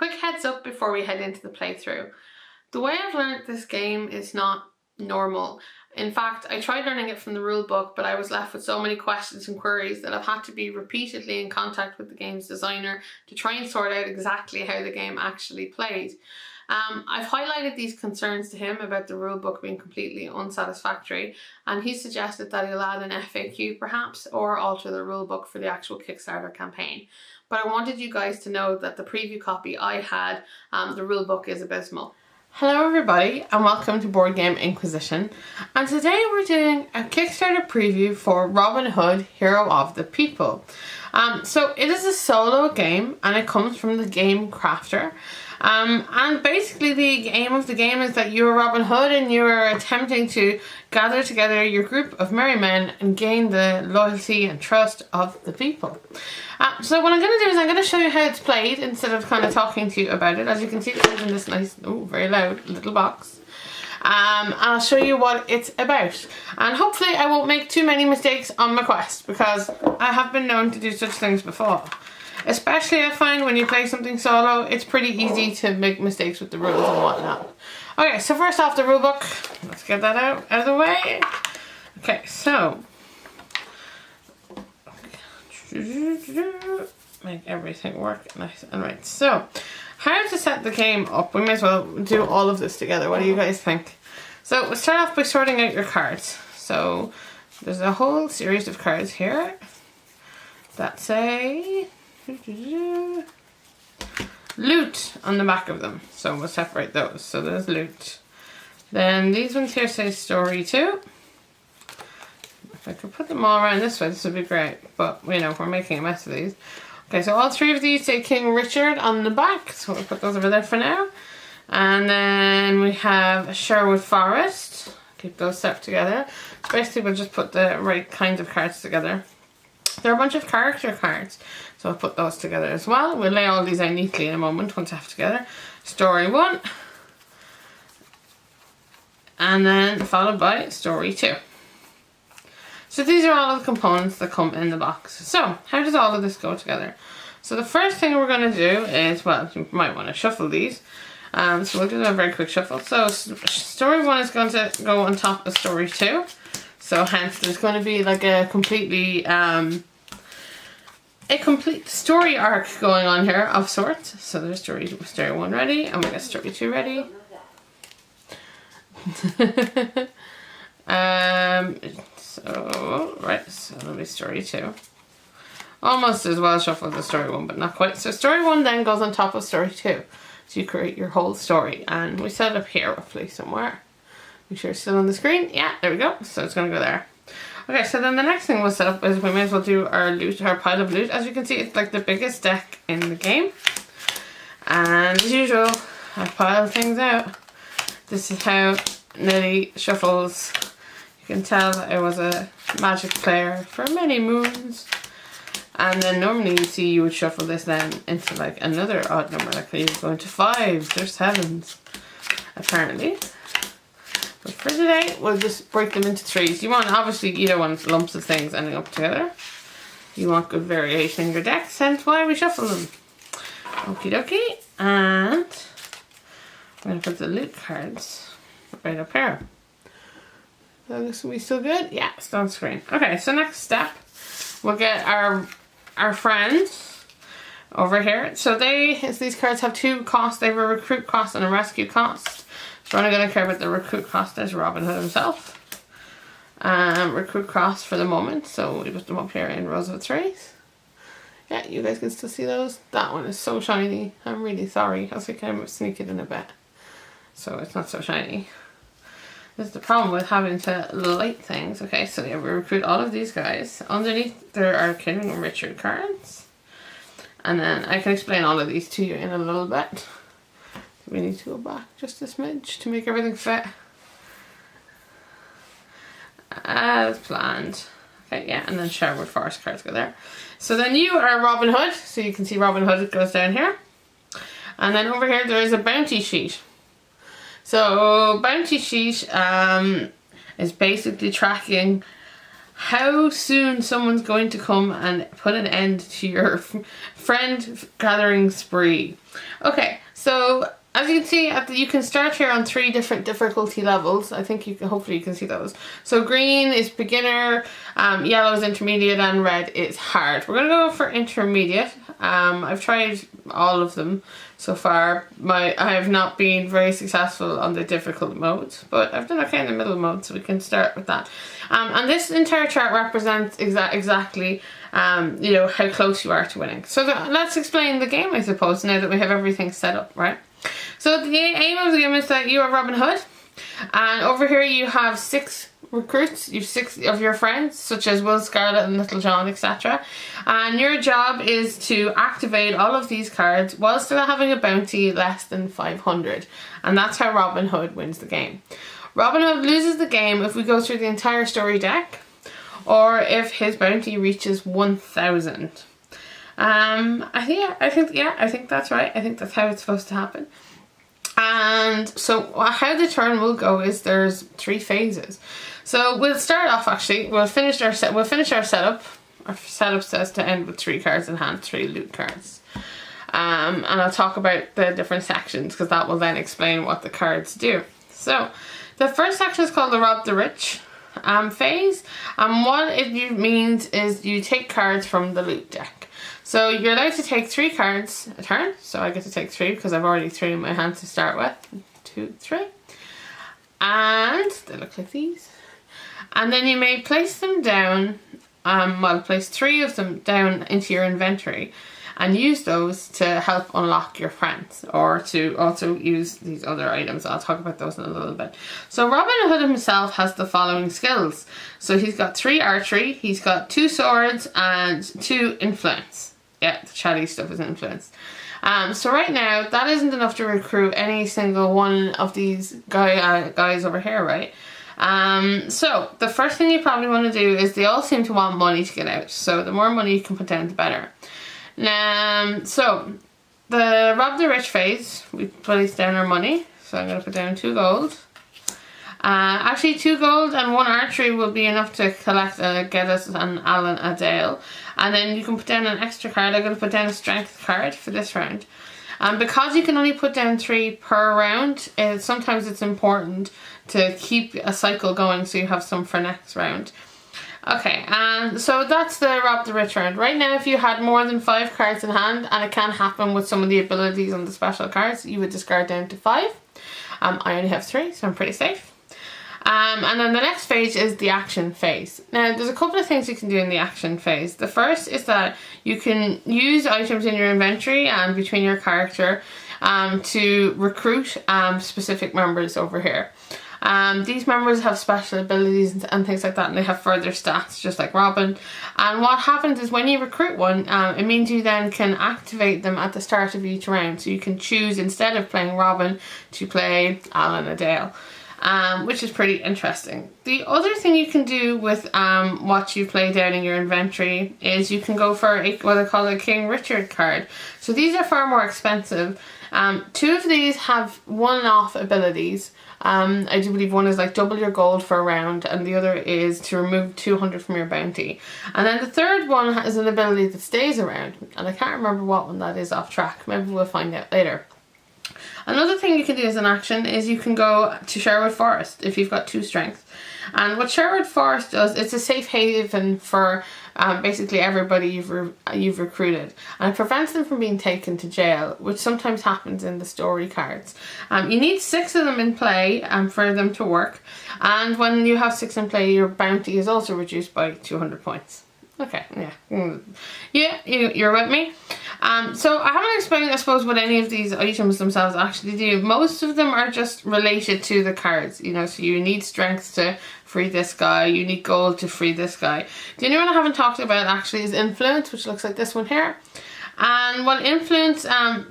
quick heads up before we head into the playthrough. The way I've learned this game is not normal. In fact, I tried learning it from the rule book, but I was left with so many questions and queries that I've had to be repeatedly in contact with the game's designer to try and sort out exactly how the game actually played. I've highlighted these concerns to him about the rulebook being completely unsatisfactory, and he suggested that he'll add an FAQ perhaps, or alter the rulebook for the actual Kickstarter campaign. But I wanted you guys to know that the preview copy I had, the rulebook is abysmal. Hello everybody and welcome to Board Game Inquisition, and today we're doing a Kickstarter preview for Robin Hood, Hero of the People. So it is a solo game and it comes from the Game Crafter. And basically the aim of the game is that you are Robin Hood and you are attempting to gather together your group of merry men and gain the loyalty and trust of the people. So what I'm going to do is I'm going to show you how it's played instead of kind of talking to you about it. As you can see, it's in this nice, very loud little box. And I'll show you what it's about. And hopefully I won't make too many mistakes on my quest, because I have been known to do such things before. Especially I find when you play something solo, it's pretty easy to make mistakes with the rules and whatnot. Okay, so first off, the rulebook. Let's get that out of the way. Okay, so make everything work nice and right. So, how to set the game up? We may as well do all of this together. What do you guys think? So, we'll start off by sorting out your cards. So, there's a whole series of cards here that say loot on the back of them, so we'll separate those. So there's loot. Then these ones here say story 2. If I could put them all around this way, this would be great, but you know, we're making a mess of these. Okay, so all 3 of these say King Richard on the back, so we'll put those over there for now. And then we have Sherwood Forest. Keep those set together. So basically we'll just put the right kinds of cards together. There are a bunch of character cards, so I'll put those together as well. We'll lay all these out neatly in a moment once I have together. Story 1, and then followed by story 2. So these are all of the components that come in the box. So how does all of this go together? So the first thing we're going to do is, well, you might want to shuffle these. So we'll do a very quick shuffle. So story 1 is going to go on top of story 2. So hence there's going to be like a complete story arc going on here of sorts. So there's story 1 ready, and we got story 2 ready. So that'll be story 2. Almost as well shuffled as story 1, but not quite. So story 1 then goes on top of story 2. So you create your whole story, and we set it up here roughly somewhere. Make sure it's still on the screen. Yeah, there we go. So it's going to go there. Okay, so then the next thing we'll set up is we may as well do our loot, our pile of loot. As you can see, it's like the biggest deck in the game. And as usual, I pile things out. This is how Nelly shuffles. You can tell that I was a Magic player for many moons. And then normally you would shuffle this then into like another odd number, like you go into 5s or 7s, apparently. But for today, we'll just break them into 3s. You want, obviously, you don't want lumps of things ending up together. You want good variation in your decks, hence why we shuffle them. Okie dokie. And I'm going to put the loot cards right up here. So this will be still good? Yeah, it's on screen. Okay, so next step, we'll get our friends over here. So these cards have 2 costs. They have a recruit cost and a rescue cost. So we're only going to care about the recruit cost as Robin Hood himself. Recruit cost for the moment, so we put them up here in rows of 3s. Yeah, you guys can still see those. That one is so shiny. I'm really sorry. I was thinking I might sneak it in a bit, so it's not so shiny. This is the problem with having to light things. Okay, so yeah, we recruit all of these guys. Underneath there are King Richard cards. And then I can explain all of these to you in a little bit. We need to go back just a smidge to make everything fit as planned. Okay, yeah, and then Sherwood Forest cards go there. So then you are Robin Hood, so you can see Robin Hood goes down here. And then over here there is a bounty sheet. So bounty sheet is basically tracking how soon someone's going to come and put an end to your friend gathering spree. Okay, so as you can see, you can start here on 3 different difficulty levels. I think you can, hopefully you can see those. So green is beginner, yellow is intermediate, and red is hard. We're going to go for intermediate. I've tried all of them so far. I have not been very successful on the difficult modes, but I've done okay in the middle mode, so we can start with that. And this entire chart represents exactly you know, how close you are to winning. So let's explain the game, I suppose, now that we have everything set up, right? So the aim of the game is that you are Robin Hood, and over here you have 6 recruits. You have 6 of your friends, such as Will, Scarlet, and Little John, etc. And your job is to activate all of these cards while still having a bounty less than 500. And that's how Robin Hood wins the game. Robin Hood loses the game if we go through the entire story deck, or if his bounty reaches 1,000. I think that's right. I think that's how it's supposed to happen. And so how the turn will go is there's 3 phases. So we'll start off, actually, we'll finish our setup. Our setup says to end with 3 cards in hand, 3 loot cards. And I'll talk about the different sections, because that will then explain what the cards do. So the first section is called the Rob the Rich phase, and what it means is you take cards from the loot deck. So you're allowed to take 3 cards a turn, so I get to take 3 because I've already 3 in my hand to start with. 2, 3. And they look like these. And then you may place them down, place 3 of them down into your inventory and use those to help unlock your friends, or to also use these other items. I'll talk about those in a little bit. So Robin Hood himself has the following skills. So he's got 3 archery, he's got 2 swords, and 2 influence. Yeah, the chatty stuff is influence. So right now, that isn't enough to recruit any single one of these guys over here, right? So the first thing you probably want to do is they all seem to want money to get out. So the more money you can put down, the better. So the Rob the Rich phase, we place down our money. So I'm going to put down 2 gold. Actually 2 gold and 1 archery will be enough to collect get us an Alan a Dale. And then you can put down an extra card. I'm going to put down a strength card for this round. And because you can only put down 3 per round, sometimes it's important to keep a cycle going so you have some for next round. Okay, and so that's the Rob the Rich round. Right now, if you had more than 5 cards in hand, and it can happen with some of the abilities on the special cards, you would discard down to 5. I only have 3, so I'm pretty safe. And then the next phase is the action phase. Now, there's a couple of things you can do in the action phase. The first is that you can use items in your inventory and between your character to recruit specific members over here. These members have special abilities and things like that, and they have further stats just like Robin. And what happens is when you recruit one, it means you then can activate them at the start of each round. So you can choose, instead of playing Robin, to play Alan a Dale. Which is pretty interesting. The other thing you can do with what you play down in your inventory is you can go for what I call a King Richard card. So these are far more expensive. 2 of these have one-off abilities. I do believe one is like double your gold for a round, and the other is to remove 200 from your bounty. And then the third one has an ability that stays around, and I can't remember what one that is off track. Maybe we'll find out later. Another thing you can do as an action is you can go to Sherwood Forest if you've got 2 strength. And what Sherwood Forest does, it's a safe haven for basically everybody you've recruited. And it prevents them from being taken to jail, which sometimes happens in the story cards. You need 6 of them in play for them to work. And when you have 6 in play, your bounty is also reduced by 200 points. Okay, yeah, you're with me. So I haven't explained, I suppose, what any of these items themselves actually do. Most of them are just related to the cards, you know, so you need strength to free this guy, you need gold to free this guy. The only one I haven't talked about actually is influence, which looks like this one here. And what influence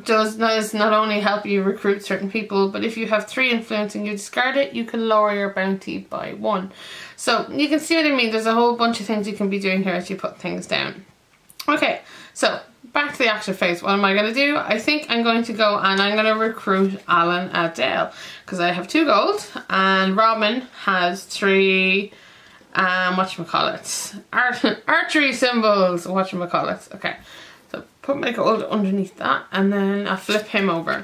does is not only help you recruit certain people, but if you have 3 influence and you discard it, you can lower your bounty by 1. So you can see what I mean. There's a whole bunch of things you can be doing here as you put things down. Okay, so back to the action phase. What am I going to do? I think I'm going to go and I'm going to recruit Alan a Dale, because I have 2 gold and Robin has 3 Whatchamacallits? Archery symbols, whatchamacallits. Okay, so put my gold underneath that, and then I flip him over.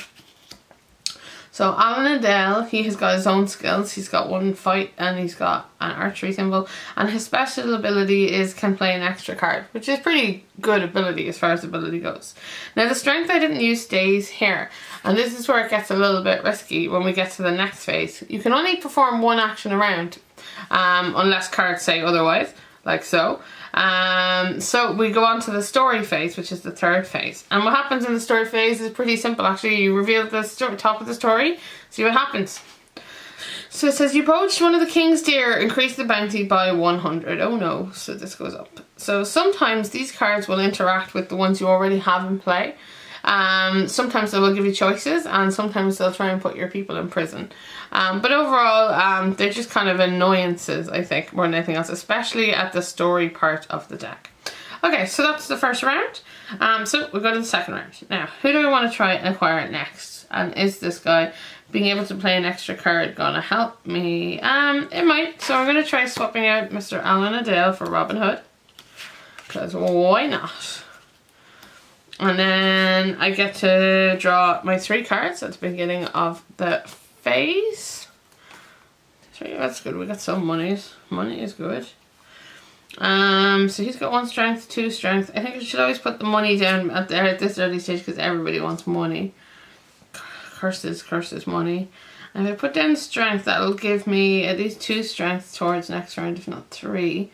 So Alan Adele, he has got his own skills. He's got one fight and he's got an archery symbol. And his special ability is can play an extra card, which is pretty good ability as far as ability goes. Now the strength I didn't use stays here. And this is where it gets a little bit risky when we get to the next phase. You can only perform one action a round, unless cards say otherwise, like so. So we go on to the story phase, which is the third phase. And what happens in the story phase is pretty simple actually. You reveal the top of the story, see what happens. So it says you poached one of the king's deer, increase the bounty by 100. Oh no, so this goes up. So sometimes these cards will interact with the ones you already have in play. Sometimes they will give you choices, and sometimes they'll try and put your people in prison. But overall, they're just kind of annoyances, I think, more than anything else, especially at the story part of the deck. Okay, so that's the first round. So we go to the second round. Now, who do I want to try and acquire next? And is this guy being able to play an extra card gonna help me? It might. So I'm gonna try swapping out Mr. Alan Adele for Robin Hood, because why not? And then I get to draw my 3 cards at the beginning of the phase. So yeah, that's good. We got some monies. Money is good. So he's got 1 strength, 2 strength. I think I should always put the money down at this early stage because everybody wants money. Curses, money. And if I put down strength, that'll give me at least 2 strength towards next round, if not 3,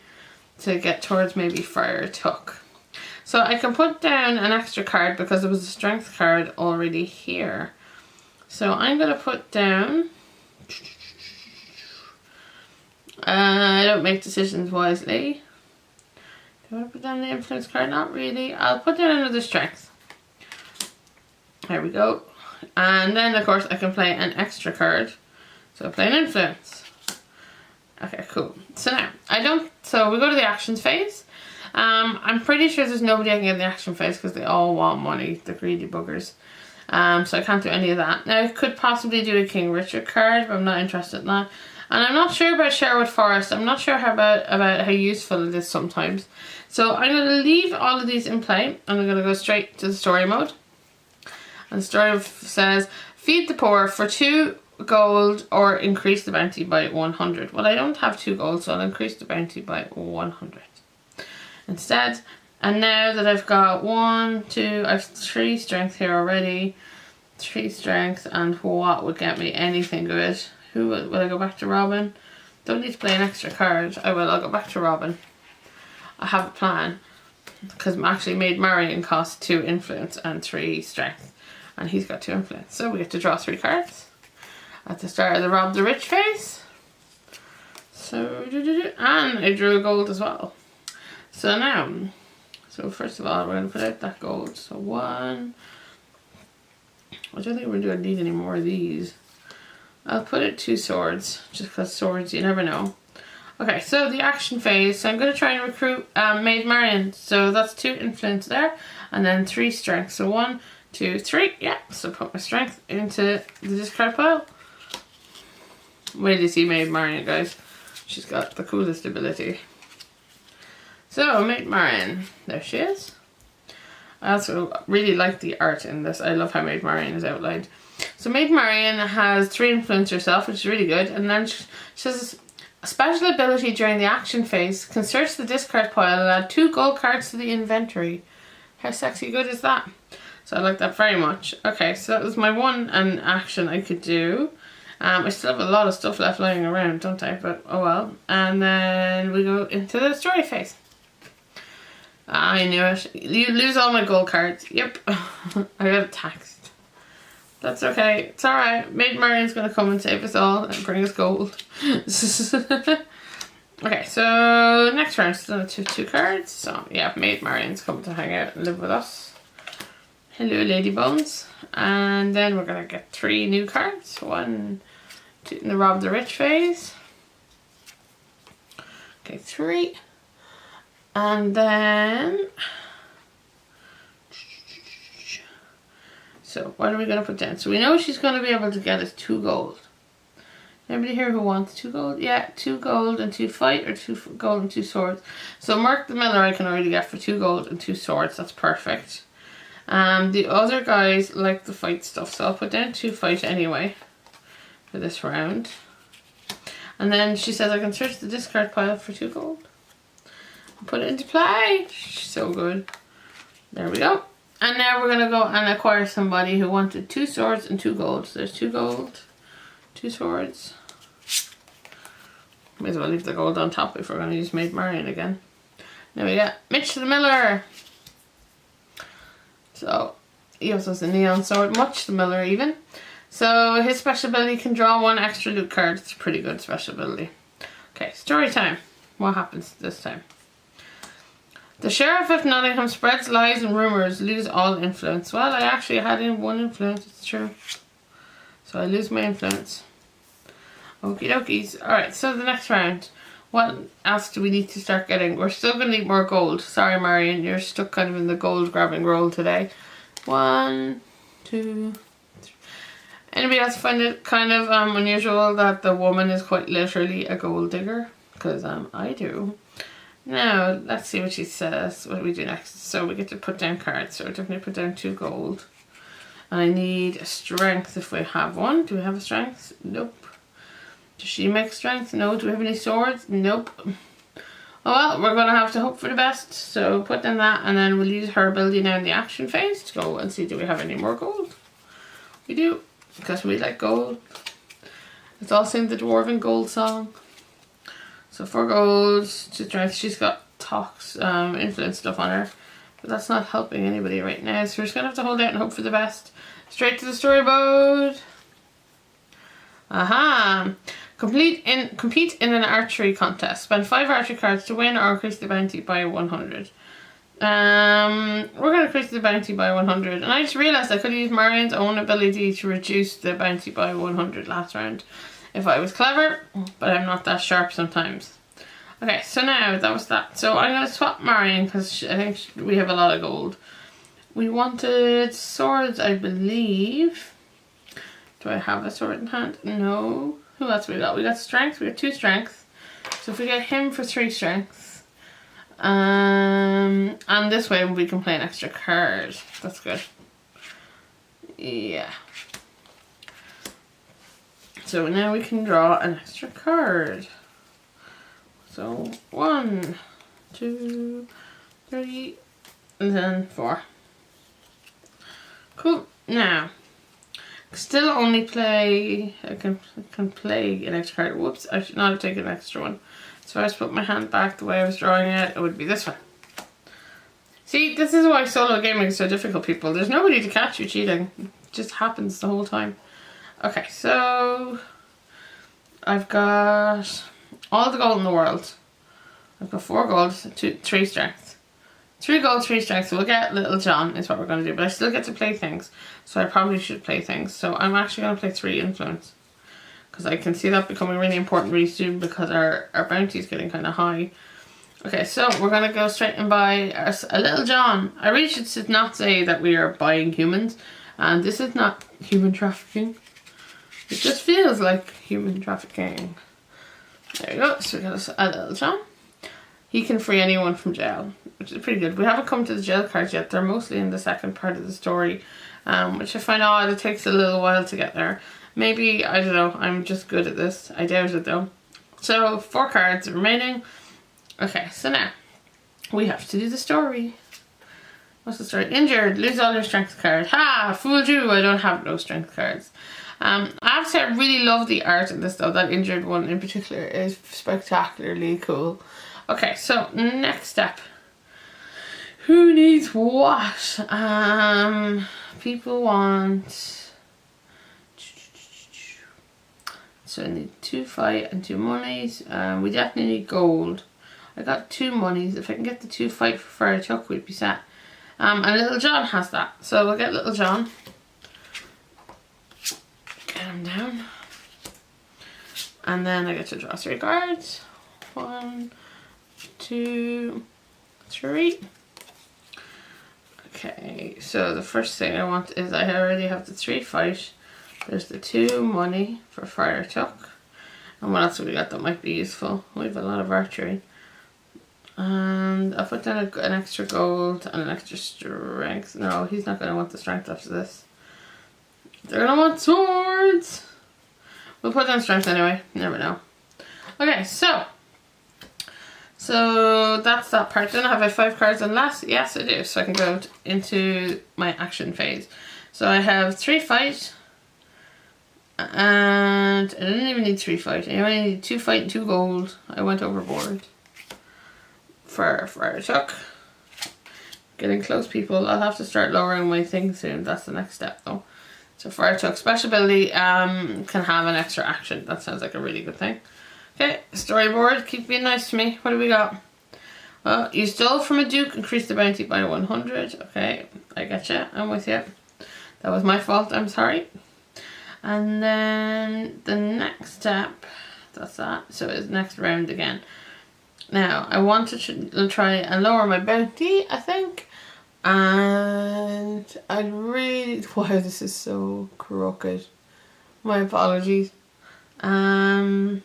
to get towards maybe Friar Tuck. So I can put down an extra card because there was a strength card already here. So I'm going to put down... I don't make decisions wisely. Do I want to put down the influence card? Not really. I'll put down another strength. There we go. And then of course I can play an extra card. So I play an influence. Okay, cool. So now, so we go to the actions phase. I'm pretty sure there's nobody I can get in the action phase because they all want money, the greedy buggers. So I can't do any of that. Now I could possibly do a King Richard card, but I'm not interested in that. And I'm not sure about Sherwood Forest. I'm not sure about how useful it is sometimes. So I'm going to leave all of these in play, and I'm going to go straight to the story mode. And the story says, feed the poor for 2 gold or increase the bounty by 100. Well, I don't have 2 gold, so I'll increase the bounty by 100 instead. And now that I've got I have 3 strength here already. 3 strength, and what would get me anything good? Will I go back to Robin? Don't need to play an extra card. I'll go back to Robin. I have a plan. Because actually Maid Marian costs 2 influence and 3 strength. And he's got 2 influence. So we get to draw 3 cards. At the start of the Rob the Rich phase. So, and I drew a gold as well. So now, first of all, we're going to put out that gold. So 1. I don't think we're going to need any more of these. I'll put out 2 swords, just because swords, you never know. Okay, so the action phase. So I'm going to try and recruit Maid Marian. So that's 2 influence there, and then 3 strength. So 1, 2, 3. Yeah, so put my strength into the discard pile. Wait till you see Maid Marian, guys. She's got the coolest ability. So, Maid Marian. There she is. I also really like the art in this. I love how Maid Marian is outlined. So Maid Marian has 3 influence herself, which is really good. And then she says, a special ability during the action phase can search the discard pile and add 2 gold cards to the inventory. How sexy good is that? So I like that very much. Okay, so that was my one action I could do. I still have a lot of stuff left lying around, don't I? But oh well. And then we go into the story phase. I knew it. You lose all my gold cards. Yep. I got taxed. That's okay. It's alright. Maid Marian's going to come and save us all and bring us gold. Okay, so next round, still 2 cards. So yeah, Maid Marian's coming to hang out and live with us. Hello, Lady Bones. And then we're going to get 3 new cards. 1, 2 in the Rob the Rich phase. Okay, 3. And then... So what are we going to put down? So we know she's going to be able to get us 2 gold. Anybody here who wants 2 gold? Yeah, 2 gold and 2 fight, or 2 gold and 2 swords. So Mark the Miller I can already get for 2 gold and 2 swords. That's perfect. The other guys like the fight stuff, so I'll put down 2 fight anyway for this round. And then she says I can search the discard pile for 2 gold. Put it into play. She's so good. There we go. And now we're going to go and acquire somebody who wanted 2 swords and 2 gold. So there's 2 gold, 2 swords. May as well leave the gold on top if we're going to use Maid Marian again. Now we got Mitch the Miller. So he also has a neon sword, Much the Miller even. So his special ability can draw 1 extra loot card. It's a pretty good special ability. Okay, story time. What happens this time? The Sheriff of Nottingham spreads lies and rumours, lose all influence. Well, I actually had in 1 influence, it's true. So I lose my influence. Okie dokies. Alright, so the next round. What else do we need to start getting? We're still going to need more gold. Sorry, Marion, you're stuck kind of in the gold grabbing role today. 1, 2, 3. Anybody else find it kind of unusual that the woman is quite literally a gold digger? Because I do. Now, let's see what she says. What do we do next? So we get to put down cards. So we're definitely put down 2 gold. And I need a strength if we have one. Do we have a strength? Nope. Does she make strength? No. Do we have any swords? Nope. Oh well, we're going to have to hope for the best. So put down that, and then we'll use her ability now in the action phase to go and see do we have any more gold. We do, because we like gold. Let's all sing the Dwarven Gold song. So 4 gold to strength. She's got tox, influence stuff on her. But that's not helping anybody right now. So we're just going to have to hold out and hope for the best. Straight to the storyboard. Aha. Compete in an archery contest. Spend 5 archery cards to win or increase the bounty by 100. We're going to increase the bounty by 100. And I just realised I could use Marion's own ability to reduce the bounty by 100 last round. If I was clever, but I'm not that sharp sometimes. Okay, so now that was that. So I'm going to swap Marion because I think we have a lot of gold. We wanted swords, I believe. Do I have a sword in hand? No. Who else we got? We got strength. We got 2 strength. So if we get him for 3 strength. And this way we can play an extra card. That's good. Yeah. So now we can draw an extra card. So 1, 2, 3, and then 4. Cool. Now, still only play. I can play an extra card. Whoops! I should not have taken an extra one. So if I just put my hand back the way I was drawing it, it would be this one. See, this is why solo gaming is so difficult, people. There's nobody to catch you cheating. It just happens the whole time. Okay, so I've got all the gold in the world. I've got 4 gold, 3 strength. 3 gold, 3 strength. So we'll get Little John is what we're going to do. But I still get to play things. So I probably should play things. So I'm actually going to play 3 influence. Because I can see that becoming really important really soon because our bounty is getting kind of high. Okay, so we're going to go straight and buy a Little John. I really should not say that we are buying humans. And this is not human trafficking. It just feels like human trafficking. There you go. So we got a Little John. He can free anyone from jail, which is pretty good. We haven't come to the jail cards yet. They're mostly in the second part of the story, which I find odd. It takes a little while to get there. Maybe, I don't know, I'm just good at this. I doubt it though. So 4 cards remaining. Okay, so now we have to do the story. What's the story? Injured, lose all your strength cards. Ha! Fooled you, I don't have no strength cards. I have to say I really love the art in this though. That injured one in particular is spectacularly cool. Okay, so next step. Who needs what? People want... So I need 2 fight and 2 monies. We definitely need gold. I got 2 monies. If I can get the 2 fight for Fire Tuck, we'd be set. And Little John has that. So we'll get Little John. Get him down. And then I get to draw 3 cards. 1, 2, 3. Okay, so the first thing I want is I already have the 3 fight. There's the 2 money for Fire Tuck. And what else have we got that might be useful? We have a lot of archery. And I'll put down an extra gold and an extra strength. No, he's not going to want the strength after this. They're going to want swords. We'll put down strength anyway. You never know. Okay, so that's that part done. Have I 5 cards on last? Yes, I do. So I can go into my action phase. So I have 3 fight. And I didn't even need 3 fight. I only need 2 fight and 2 gold. I went overboard. For Fire Chuck. Getting close, people. I'll have to start lowering my thing soon. That's the next step though. So Fire Chuck special ability can have an extra action. That sounds like a really good thing. Okay, storyboard. Keep being nice to me. What do we got? Well, you stole from a duke. Increase the bounty by 100. Okay, I get you. I'm with you. That was my fault. I'm sorry. And then the next step. That's that. So it's next round again. Now, I want to try and lower my bounty, I think. And I'd really... Wow, this is so crooked. My apologies. I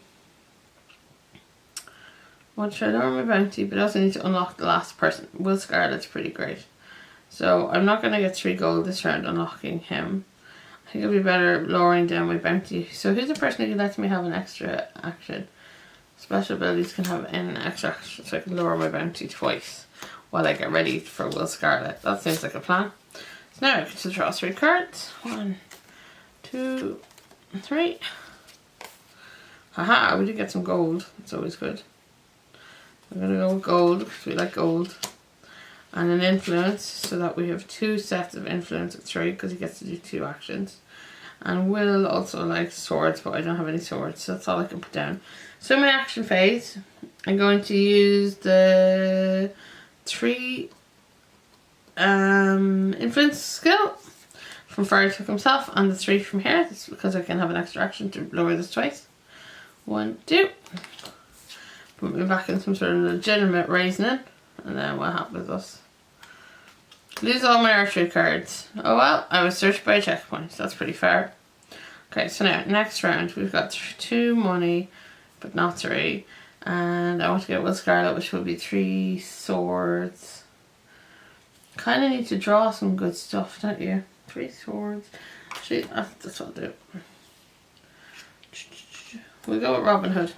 want to try and lower my bounty, but I also need to unlock the last person. Will Scarlet's pretty great. So, I'm not going to get 3 gold this round unlocking him. I think it'll be better lowering down my bounty. So, who's the person who lets me have an extra action? Special abilities can have an extra action, so I can lower my bounty twice while I get ready for Will Scarlet. That seems like a plan. So now I get to draw 3 cards. 1, 2, 3. Haha, we did get some gold. It's always good. I'm going to go with gold because we like gold. And an influence so that we have 2 sets of influence of 3 because he gets to do 2 actions. And Will also likes swords, but I don't have any swords, so that's all I can put down. So in my action phase, I'm going to use the 3 influence skill from Fire Chuck himself and the 3 from here. That's because I can have an extra action to lower this twice. 1, 2. Put me back in some sort of legitimate reasoning. And then what happens with us? Lose all my archery cards. Oh well, I was searched by a checkpoint. That's pretty fair. Okay, so now, next round, we've got 2 money, but not 3. And I want to get Will Scarlet, which will be 3 swords. Kind of need to draw some good stuff, don't you? 3 swords. Actually, that's what I'll do. We'll go with Robin Hood.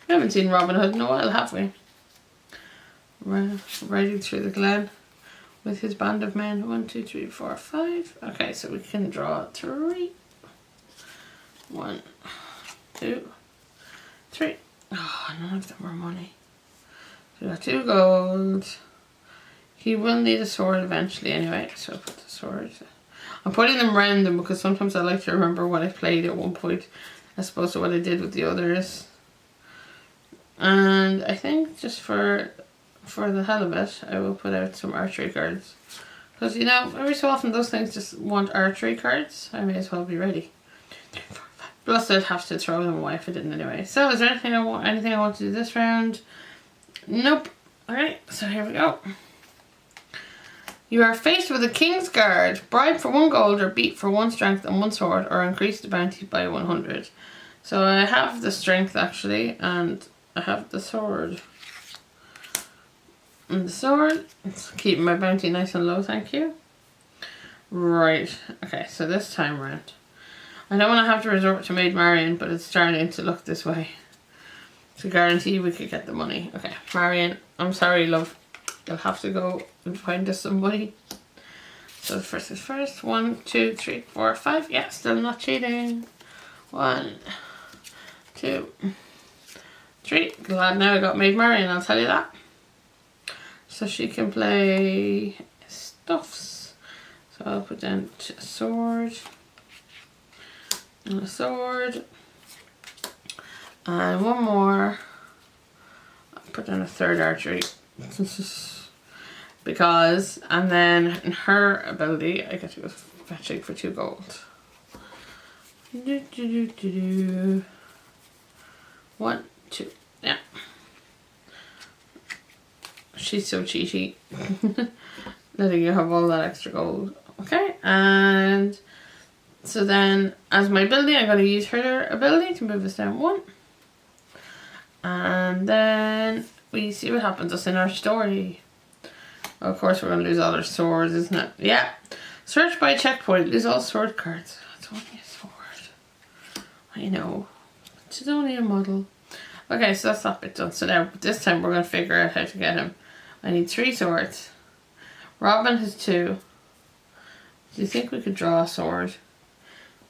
We haven't seen Robin Hood in a while, have we? Riding through the glen with his band of men. 1, 2, 3, 4, 5. Okay, so we can draw 3. 1, 2, 3. Oh, none of them were money. So we got 2 gold. He will need a sword eventually anyway, so I'll put the sword. I'm putting them random because sometimes I like to remember what I played at one point as opposed to what I did with the others. And I think just for the hell of it, I will put out some archery cards. Because, you know, every so often those things just want archery cards. I may as well be ready. Plus I'd have to throw them away if I didn't anyway. So is there anything I want to do this round? Nope. Alright, so here we go. You are faced with a King's Guard. Bribe for 1 gold or beat for 1 strength and 1 sword or increase the bounty by 100. So I have the strength actually and I have the sword. And the sword, it's keeping my bounty nice and low, thank you. Right, okay, so this time round. I don't want to have to resort to Maid Marian, but it's starting to look this way. To guarantee we could get the money. Okay, Marian, I'm sorry, love. You'll have to go and find us somebody. So the first is first. 1, 2, 3, 4, 5. Yeah, still not cheating. 1, 2, 3. Glad now I got Maid Marian, I'll tell you that. So she can play stuffs. So I'll put down a sword. And a sword. And 1 more. I'll put down a 3rd archery. Because, and then in her ability, I get to go fetching for 2 gold. 1, 2. Yeah. She's so cheaty. Letting you have all that extra gold. Okay, and So then, as my ability, I'm going to use her ability to move us down 1. And then we see what happens us in our story. Of course, we're going to lose all our swords, isn't it? Yeah. Search by checkpoint. Lose all sword cards. It's only a sword. I know. It's only a model. Okay, so that's that bit done. So now, this time, we're going to figure out how to get him. I need 3 swords. Robin has 2. Do you think we could draw a sword?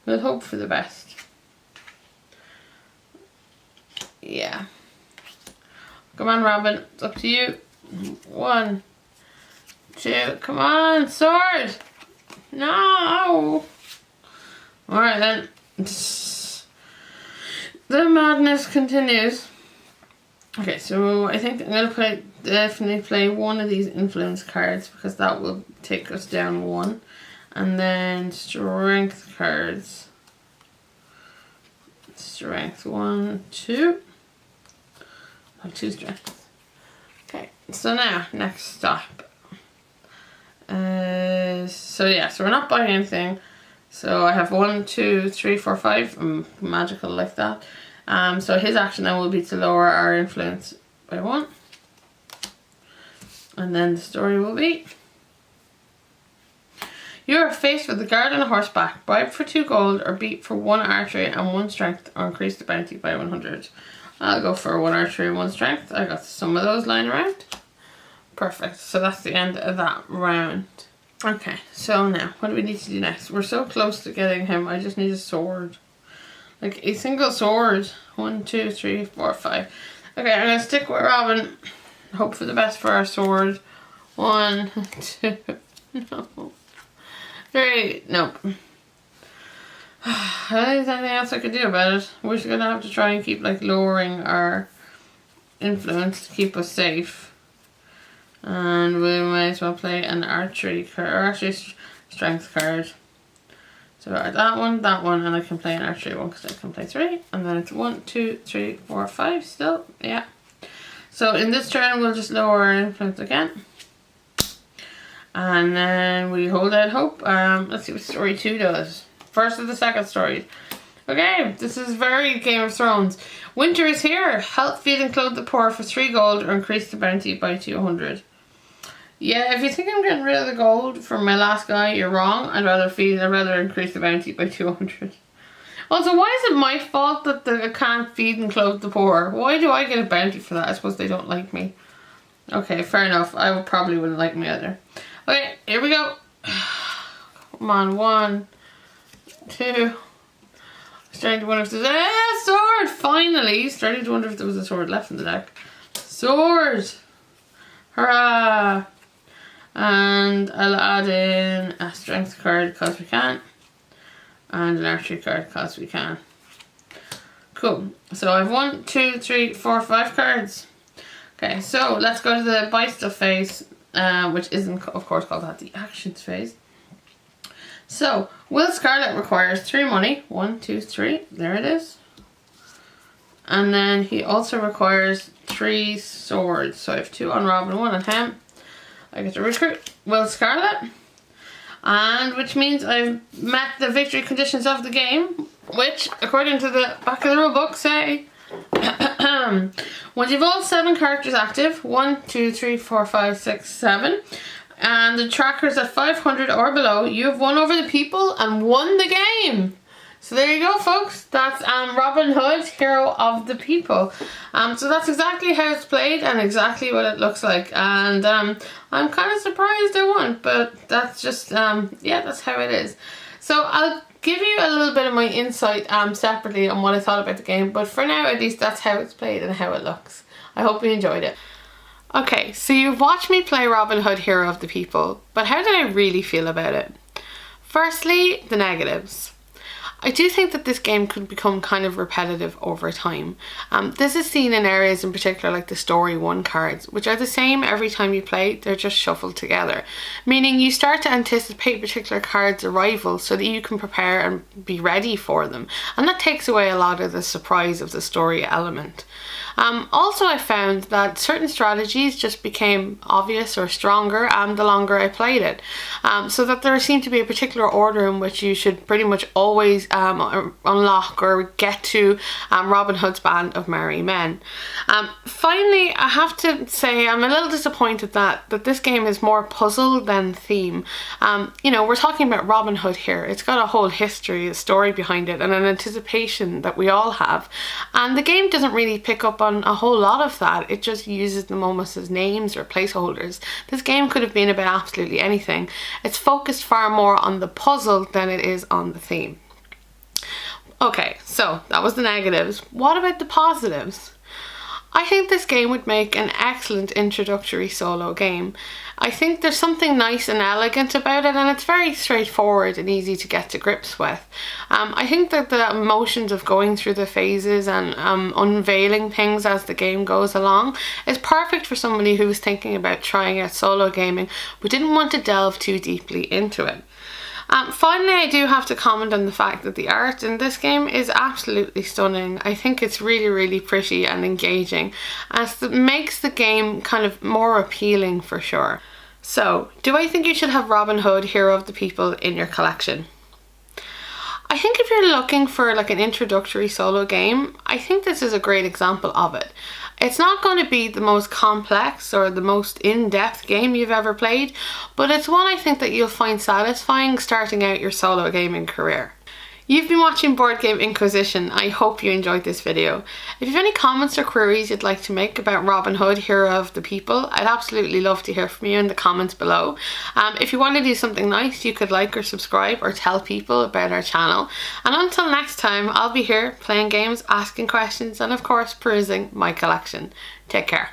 We'll hope for the best. Yeah. Come on, Robin. It's up to you. 1, 2. Come on, sword. No. Alright then. The madness continues. Okay, so I think I'm going to definitely play one of these influence cards because that will take us down 1. And then strength cards. Strength 1, 2. Oh, 2 strength. Okay, so now, next stop. So yeah, so we're not buying anything. So I have 1, 2, 3, 4, 5. I'm magical like that. So his action then will be to lower our influence by 1. And then the story will be: you are faced with a guard on a horseback. Bribe for 2 gold or beat for 1 archery and 1 strength or increase the bounty by 100. I'll go for 1 archery and 1 strength. I got some of those lying around. Perfect. So that's the end of that round. Okay, so now what do we need to do next? We're so close to getting him. I just need a sword. Like a single sword. 1, 2, 3, 4, 5. Okay, I'm going to stick with Robin. Hope for the best for our sword. 1, 2, no. 3, nope. I don't think there's anything else I could do about it. We're just going to have to try and keep like lowering our influence to keep us safe. And we might as well play an archery card, or actually strength card. So that one, and I can play an archery one because I can play 3. And then it's 1, 2, 3, 4, 5 still, yeah. So in this turn we'll just lower our influence again. And then we hold out hope. Let's see what story 2 does. First of the second story. Okay, this is very Game of Thrones. Winter is here. Help feed and clothe the poor for 3 gold or increase the bounty by 200. Yeah, if you think I'm getting rid of the gold from my last guy, you're wrong. I'd rather increase the bounty by 200. Also, why is it my fault that I can't feed and clothe the poor? Why do I get a bounty for that? I suppose they don't like me. Okay, fair enough. I probably wouldn't like me either. Okay, here we go. Come on, 1, 2. Starting to wonder if there's a sword. Finally, starting to wonder if there was a sword left in the deck. Sword. Hurrah! And I'll add in a strength card because we can, and an archery card because we can. Cool. So I have 1, 2, 3, 4, 5 cards. Okay, so let's go to the buy stuff phase, which isn't, of course, called that, the actions phase. So, Will Scarlet requires 3 money. 1, 2, 3. There it is. And then he also requires 3 swords. So I have 2 on Robin, 1 on him. I get to recruit Will Scarlet. And which means I've met the victory conditions of the game, which, according to the back of the rule book, say once you've all 7 characters active, 1, 2, 3, 4, 5, 6, 7, and the tracker's at 500 or below, you have won over the people and won the game. So there you go, folks. That's Robin Hood, Hero of the People. So that's exactly how it's played and exactly what it looks like. And I'm kind of surprised I won, but that's just, yeah, that's how it is. So I'll give you a little bit of my insight separately on what I thought about the game, but for now, at least, that's how it's played and how it looks. I hope you enjoyed it. Okay, so you've watched me play Robin Hood, Hero of the People, but how did I really feel about it? Firstly, the negatives. I do think that this game could become kind of repetitive over time. This is seen in areas in particular like the Story 1 cards, which are the same every time you play, they're just shuffled together. Meaning you start to anticipate particular cards' arrival so that you can prepare and be ready for them. And that takes away a lot of the surprise of the story element. Also, I found that certain strategies just became obvious or stronger the longer I played it. So that there seemed to be a particular order in which you should pretty much always unlock or get to Robin Hood's band of merry men. Finally, I have to say I'm a little disappointed that this game is more puzzle than theme. You know, we're talking about Robin Hood here. It's got a whole history, a story behind it, and an anticipation that we all have. And the game doesn't really pick up on a whole lot of that. It just uses them almost as names or placeholders. This game could have been about absolutely anything. It's focused far more on the puzzle than it is on the theme. Okay, so that was the negatives. What about the positives? I think this game would make an excellent introductory solo game. I think there's something nice and elegant about it, and it's very straightforward and easy to get to grips with. I think that the emotions of going through the phases and unveiling things as the game goes along is perfect for somebody who was thinking about trying out solo gaming but didn't want to delve too deeply into it. Finally, I do have to comment on the fact that the art in this game is absolutely stunning. I think it's really, really pretty and engaging, as it makes the game kind of more appealing for sure. So, do I think you should have Robin Hood, Hero of the People, in your collection? I think if you're looking for like an introductory solo game, I think this is a great example of it. It's not going to be the most complex or the most in-depth game you've ever played, but it's one I think that you'll find satisfying starting out your solo gaming career. You've been watching Board Game Inquisition. I hope you enjoyed this video. If you have any comments or queries you'd like to make about Robin Hood, Hero of the People, I'd absolutely love to hear from you in the comments below. If you want to do something nice, you could like or subscribe or tell people about our channel. And until next time, I'll be here playing games, asking questions, and of course perusing my collection. Take care.